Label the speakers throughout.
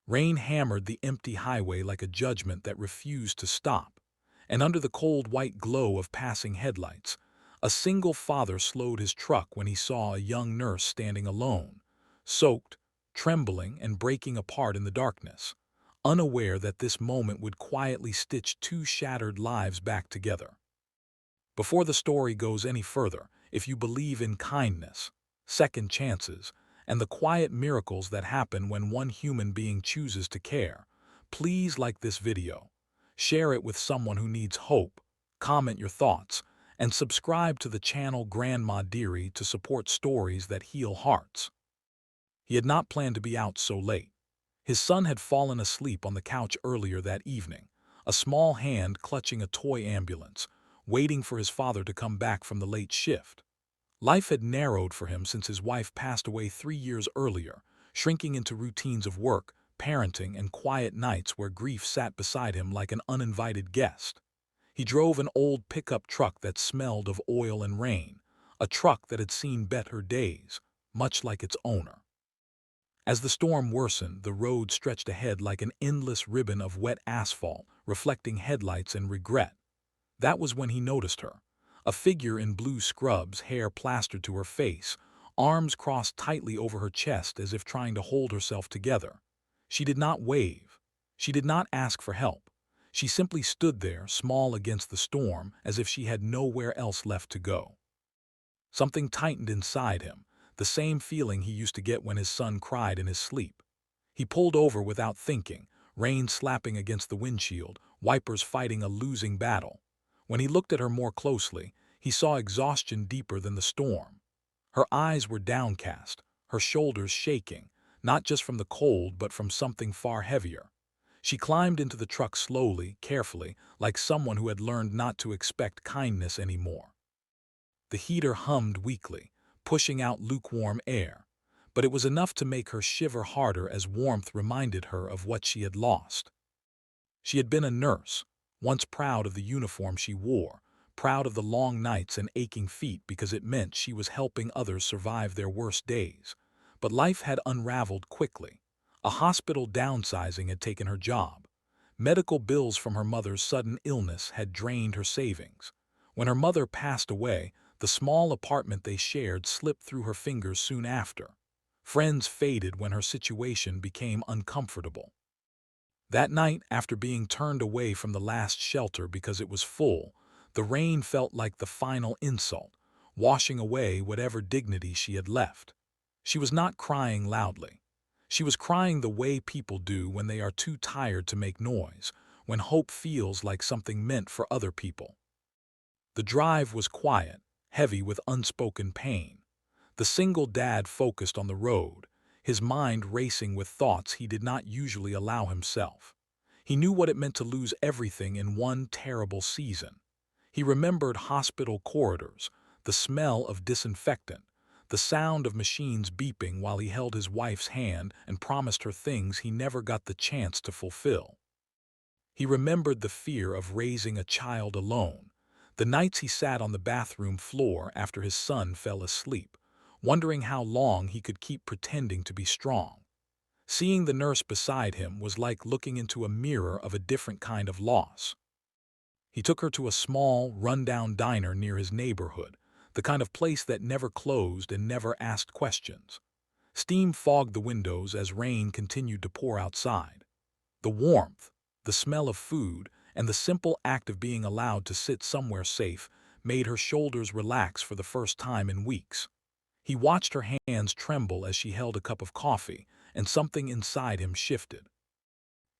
Speaker 1: Rain hammered the empty highway like a judgment that refused to stop, and under the cold white glow of passing headlights, a single father slowed his truck when he saw a young nurse standing alone, soaked, trembling, and breaking apart in the darkness, unaware that this moment would quietly stitch two shattered lives back together. Before the story goes any further, if you believe in kindness, second chances, and the quiet miracles that happen when one human being chooses to care, please like this video, share it with someone who needs hope, comment your thoughts, and subscribe to the channel Grandma Dearie to support stories that heal hearts. He had not planned to be out so late. His son had fallen asleep on the couch earlier that evening, a small hand clutching a toy ambulance, waiting for his father to come back from the late shift. Life had narrowed for him since his wife passed away 3 years earlier, shrinking into routines of work, parenting, and quiet nights where grief sat beside him like an uninvited guest. He drove an old pickup truck that smelled of oil and rain, a truck that had seen better days, much like its owner. As the storm worsened, the road stretched ahead like an endless ribbon of wet asphalt, reflecting headlights and regret. That was when he noticed her, a figure in blue scrubs, hair plastered to her face, arms crossed tightly over her chest as if trying to hold herself together. She did not wave. She did not ask for help. She simply stood there, small against the storm, as if she had nowhere else left to go. Something tightened inside him, the same feeling he used to get when his son cried in his sleep. He pulled over without thinking, rain slapping against the windshield, wipers fighting a losing battle. When he looked at her more closely, he saw exhaustion deeper than the storm. Her eyes were downcast, her shoulders shaking, not just from the cold but from something far heavier. She climbed into the truck slowly, carefully, like someone who had learned not to expect kindness anymore. The heater hummed weakly, pushing out lukewarm air, but it was enough to make her shiver harder as warmth reminded her of what she had lost. She had been a nurse, once proud of the uniform she wore, proud of the long nights and aching feet because it meant she was helping others survive their worst days. But life had unraveled quickly. A hospital downsizing had taken her job. Medical bills from her mother's sudden illness had drained her savings. When her mother passed away, the small apartment they shared slipped through her fingers soon after. Friends faded when her situation became uncomfortable. That night, after being turned away from the last shelter because it was full, the rain felt like the final insult, washing away whatever dignity she had left. She was not crying loudly. She was crying the way people do when they are too tired to make noise, when hope feels like something meant for other people. The drive was quiet, heavy with unspoken pain. The single dad focused on the road, his mind racing with thoughts he did not usually allow himself. He knew what it meant to lose everything in one terrible season. He remembered hospital corridors, the smell of disinfectant, the sound of machines beeping while he held his wife's hand and promised her things he never got the chance to fulfill. He remembered the fear of raising a child alone, the nights he sat on the bathroom floor after his son fell asleep, wondering how long he could keep pretending to be strong. Seeing the nurse beside him was like looking into a mirror of a different kind of loss. He took her to a small, run-down diner near his neighborhood, the kind of place that never closed and never asked questions. Steam fogged the windows as rain continued to pour outside. The warmth, the smell of food, and the simple act of being allowed to sit somewhere safe made her shoulders relax for the first time in weeks. He watched her hands tremble as she held a cup of coffee, and something inside him shifted.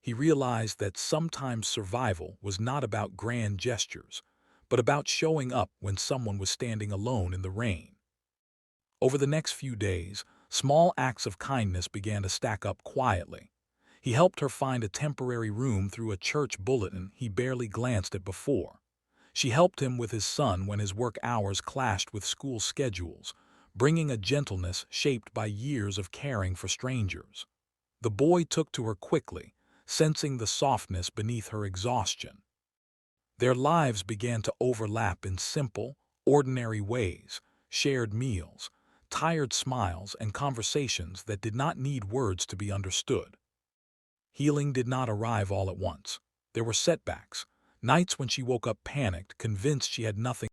Speaker 1: He realized that sometimes survival was not about grand gestures, but about showing up when someone was standing alone in the rain. Over the next few days, small acts of kindness began to stack up quietly. He helped her find a temporary room through a church bulletin he barely glanced at before. She helped him with his son when his work hours clashed with school schedules, bringing a gentleness shaped by years of caring for strangers. The boy took to her quickly, sensing the softness beneath her exhaustion. Their lives began to overlap in simple, ordinary ways, shared meals, tired smiles, and conversations that did not need words to be understood. Healing did not arrive all at once. There were setbacks, nights when she woke up panicked, convinced she had nothing